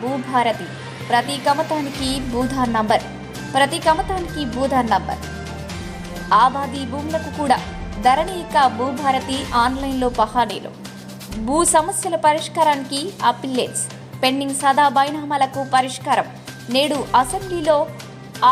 భూభారతి ప్రతి కమతానికి భూధార్ నంబర్ ఆబాది భూములకు కూడా ధరణి భూభారతి ఆన్లైన్లో పహానీలు భూ సమస్యల పరిష్కారానికి అపిల్లెట్స్ పెండింగ్ సదా బైనామాలకు పరిష్కారం నేడు అసెంబ్లీలో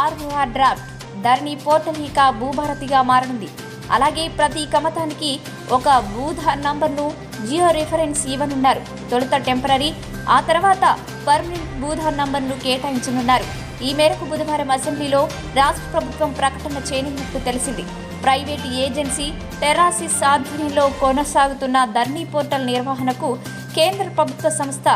ఆర్ఓఆర్ డ్రాఫ్ట్ ధరణి పోర్టల్ భూభారతిగా మారనుంది. అలాగే ప్రతి కమతానికి ఒక భూధార్ నంబర్ను జియో రిఫరెన్స్ ఇవ్వనున్నారు. తొలుత టెంపరరీ, ఆ తర్వాత పర్మనెంట్ భూధార్ నంబర్ను కేటాయించనున్నారు. ఈ మేరకు బుధవారం అసెంబ్లీలో రాష్ట్ర ప్రభుత్వం ప్రకటన చేయనున్నట్లు తెలిసింది. ప్రైవేటు ఏజెన్సీ టెరాసిస్ ఆధ్వర్యంలో కొనసాగుతున్న ధరణి పోర్టల్ నిర్వహణకు కేంద్ర ప్రభుత్వ సంస్థ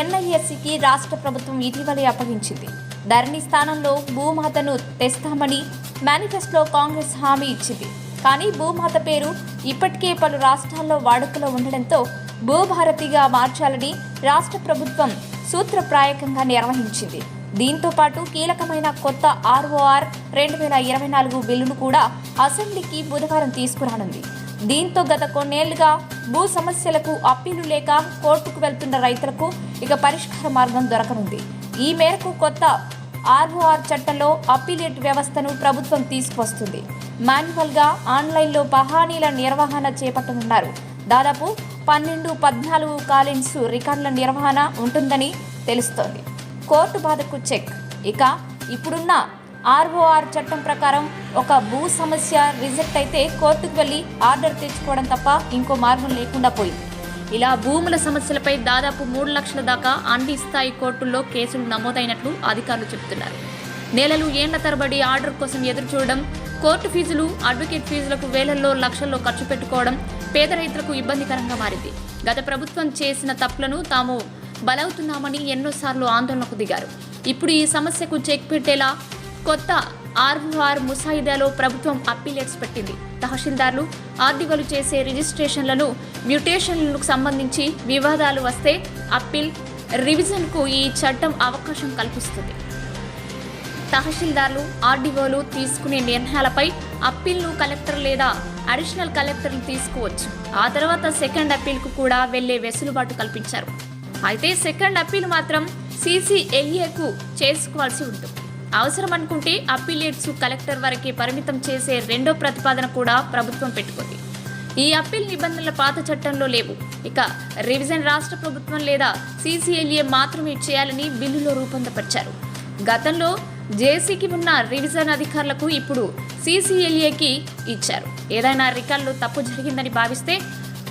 ఎన్ఐఎస్సికి రాష్ట్ర ప్రభుత్వం ఇటీవలే అప్పగించింది. ధరణి స్థానంలో భూమాతను తెస్తామని మేనిఫెస్టోలో కాంగ్రెస్ హామీ ఇచ్చింది. కానీ భూమాత పేరు ఇప్పటికే పలు రాష్ట్రాల్లో వాడుకలో ఉండడంతో భూభారతిగా మార్చాలని రాష్ట్ర ప్రభుత్వం సూత్రప్రాయకంగా నిర్వహించింది. దీంతో పాటు కీలకమైన కొత్త ఆర్ఓఆర్ 2024 బిల్లును కూడా అసెంబ్లీకి బుధవారం తీసుకురానుంది. దీంతో గత కొన్నేళ్లుగా భూ సమస్యలకు అప్పీలు లేక కోర్టుకు వెళ్తున్న రైతులకు పరిష్కార మార్గం దొరకనుంది. ఈ మేరకు కొత్త ఆర్ఓఆర్ చట్టంలో అప్పీలేట్ వ్యవస్థను ప్రభుత్వం తీసుకువస్తుంది. మాన్యువల్గా ఆన్లైన్లో పహానీల నిర్వహణ చేపట్టనున్నారు. దాదాపు 12-14 కాలెన్స్ రికార్డుల నిర్వహణ ఉంటుందని తెలుస్తోంది. కోర్టు బాధకు చెక్. ఇప్పుడున్న ఆర్ఓఆర్ చట్టం ప్రకారం ఒక భూ సమస్య రిజెక్ట్ అయితే కోర్టుకు వెళ్లి ఆర్డర్ తెచ్చుకోవడం తప్ప ఇంకో మార్గం లేకుండా పోయింది. ఇలా భూముల సమస్యలపై దాదాపు 3 లక్షల దాకా అన్ని స్థాయి కోర్టుల్లో కేసులు నమోదైనట్లు అధికారులు చెబుతున్నారు. నెలలు ఏళ్ల తరబడి ఆర్డర్ కోసం ఎదురు చూడడం, కోర్టు ఫీజులు, అడ్వకేట్ ఫీజులకు వేలల్లో లక్షల్లో ఖర్చు పెట్టుకోవడం పేద రైతులకు ఇబ్బందికరంగా మారింది. గత ప్రభుత్వం చేసిన తప్పులను తాము బలవుతున్నామని ఎన్నోసార్లు ఆందోళనకు దిగారు. ఇప్పుడు ఈ సమస్యకు చెక్ పెట్టేలా కొత్త ఆర్ఓఆర్ ముసాయిదాలో ప్రభుత్వం అప్పీలేట్స్ పెట్టింది. తహసీల్దార్లు, ఆర్డీఓలు చేసే రిజిస్ట్రేషన్లను, మ్యూటేషన్లకు సంబంధించి వివాదాలు వస్తే అప్పీల్, రివిజన్కు ఈ చట్టం అవకాశం కల్పిస్తుంది. తహసీల్దార్లు, ఆర్డీఓలు తీసుకునే నిర్ణయాలపై అప్పీల్ను కలెక్టర్ లేదా అడిషనల్ కలెక్టర్లు తీసుకోవచ్చు. ఆ తర్వాత సెకండ్ అప్పీల్కు కూడా వెళ్లే వెసులుబాటు కల్పించారు. అయితే సెకండ్ అప్పీల్ మాత్రం CCLAకు చేసుకోవాల్సి ఉంటుంది. అవసరం అనుకుంటే అప్పీలేట్స్ కలెక్టర్ వరకే పరిమితం చేసే రెండో ప్రతిపాదన కూడా ప్రభుత్వం పెట్టుకుంది. ఈ అప్పీల్ నిబంధనల పాత చట్టంలో లేవు. రివిజన్ రాష్ట్ర ప్రభుత్వం లేదా CCLA మాత్రమే చేయాలని బిల్లులో రూపొందపరిచారు. గతంలో జేసీకి ఉన్న రివిజన్ అధికారులకు ఇప్పుడు CCLAకి ఇచ్చారు. ఏదైనా రికార్డులో తప్పు జరిగిందని భావిస్తే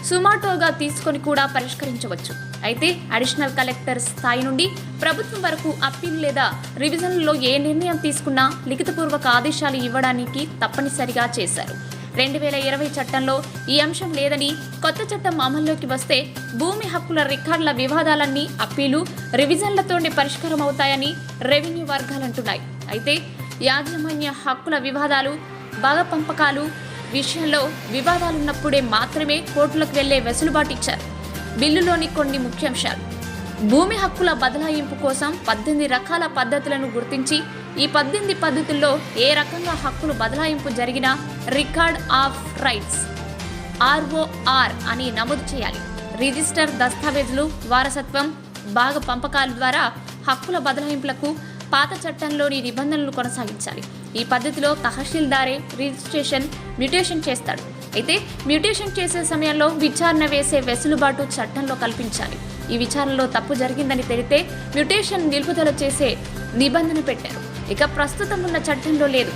సుమాటోగా తీసుకొని కూడా పరిష్కరించవచ్చు. అయితే అడిషనల్ కలెక్టర్ స్థాయి నుండి ప్రభుత్వం వరకు అప్పీల్ లేదా రివిజన్లో ఏ నిర్ణయం తీసుకున్నా లిఖితపూర్వక ఆదేశాలు ఇవ్వడానికి తప్పనిసరిగా చేశారు. 2020 చట్టంలో ఈ అంశం లేదని, కొత్త చట్టం అమల్లోకి వస్తే భూమి హక్కుల రికార్డుల వివాదాలన్నీ అప్పీలు, రివిజన్లతోనే పరిష్కారం అవుతాయని రెవెన్యూ వర్గాలంటున్నాయి. అయితే యాజమాన్య హక్కుల వివాదాలు, భాగ పంపకాలు విషయంలో వివాదాలున్నప్పుడే మాత్రమే కోర్టులకు వెళ్లే వెసులుబాటు ఇచ్చారు. బిల్లులోని కొన్ని ముఖ్యాంశాలు: భూమి హక్కుల బదలాయింపు కోసం 18 రకాల పద్ధతులను గుర్తించి ఈ 18 పద్ధతుల్లో ఏ రకంగా హక్కులు బదలాయింపు జరిగినా రికార్డ్ ఆఫ్ రైట్స్ ROR అని నమోదు చేయాలి. రిజిస్టర్ దస్తావేజులు, వారసత్వం, భాగ పంపకాల ద్వారా హక్కుల బదలాయింపులకు పాత చట్టంలోని నిబంధనలు కొనసాగించాలి. ఈ పద్ధతిలో తహసీల్దారే రిజిస్ట్రేషన్, మ్యూటేషన్ చేస్తాడు. అయితే మ్యూటేషన్ చేసే సమయంలో విచారణ వేసే వెసులుబాటు చట్టంలో కల్పించాలి. ఈ విచారణలో తప్పు జరిగిందని తెలిస్తే మ్యూటేషన్ నిలుపుదల చేసే నిబంధన పెట్టారు. ప్రస్తుతం ఉన్న చట్టంలో లేదు.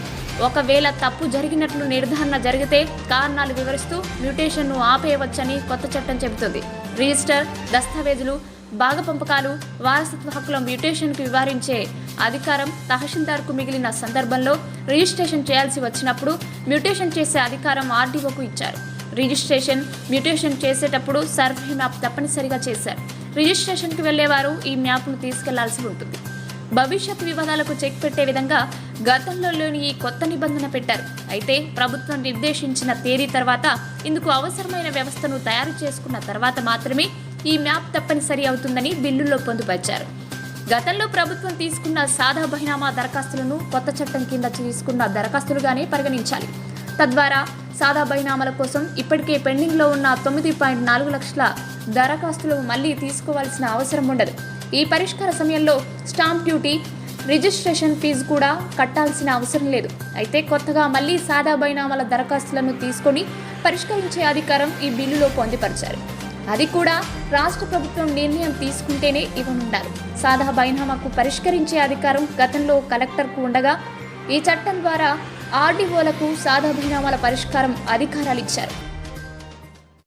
ఒకవేళ తప్పు జరిగినట్లు నిర్ధారణ జరిగితే కారణాలు వివరిస్తూ మ్యూటేషన్ను ఆపేయవచ్చని కొత్త చట్టం చెబుతుంది. రిజిస్టర్, దస్తావేజులు, భాగ పంపకాలు, వారసత్వ హక్కుల మ్యూటేషన్కు వివరించే అధికారం తహసీల్దార్కు మిగిలిన సందర్భంలో రిజిస్ట్రేషన్ చేయాల్సి వచ్చినప్పుడు మ్యూటేషన్ చేసే అధికారం ఆర్డీఓకు ఇచ్చారు. రిజిస్ట్రేషన్, మ్యూటేషన్ చేసేటప్పుడు సర్వే మ్యాప్ తప్పనిసరిగా చేశారు. రిజిస్ట్రేషన్కి వెళ్లేవారు ఈ మ్యాప్ను తీసుకెళ్లాల్సి ఉంటుంది. భవిష్యత్ వివాదాలకు చెక్ పెట్టే విధంగా గతంలోని ఈ కొత్త నిబంధన పెట్టారు. అయితే ప్రభుత్వం నిర్దేశించిన తేదీ తర్వాత, ఇందుకు అవసరమైన వ్యవస్థను తయారు చేసుకున్న తర్వాత మాత్రమే ఈ మ్యాప్ తప్పనిసరి అవుతుందని బిల్లుల్లో పొందుపరిచారు. గతంలో ప్రభుత్వం తీసుకున్న సాదా బహినామా దరఖాస్తులను కొత్త చట్టం కింద తీసుకున్న దరఖాస్తులుగానే పరిగణించాలి. తద్వారా సాదా బహినామాల కోసం ఇప్పటికే పెండింగ్లో ఉన్న 9.4 లక్షల దరఖాస్తులు మళ్లీ తీసుకోవాల్సిన అవసరం ఉండదు. ఈ పరిష్కార సమయంలో స్టాంప్ డ్యూటీ, రిజిస్ట్రేషన్ ఫీజు కూడా కట్టాల్సిన అవసరం లేదు. అయితే కొత్తగా మళ్లీ సాదా బైనామాల దరఖాస్తులను తీసుకొని పరిష్కరించే అధికారం ఈ బిల్లులో పొందుపరిచారు. అది కూడా రాష్ట్ర ప్రభుత్వం నిర్ణయం తీసుకుంటేనే ఇవ్వనున్నారు. సాదా బైనామాకు పరిష్కరించే అధికారం గతంలో కలెక్టర్కు ఉండగా ఈ చట్టం ద్వారా ఆర్డీఓలకు సాదా బైనామాల పరిష్కారం అధికారాలు ఇచ్చారు.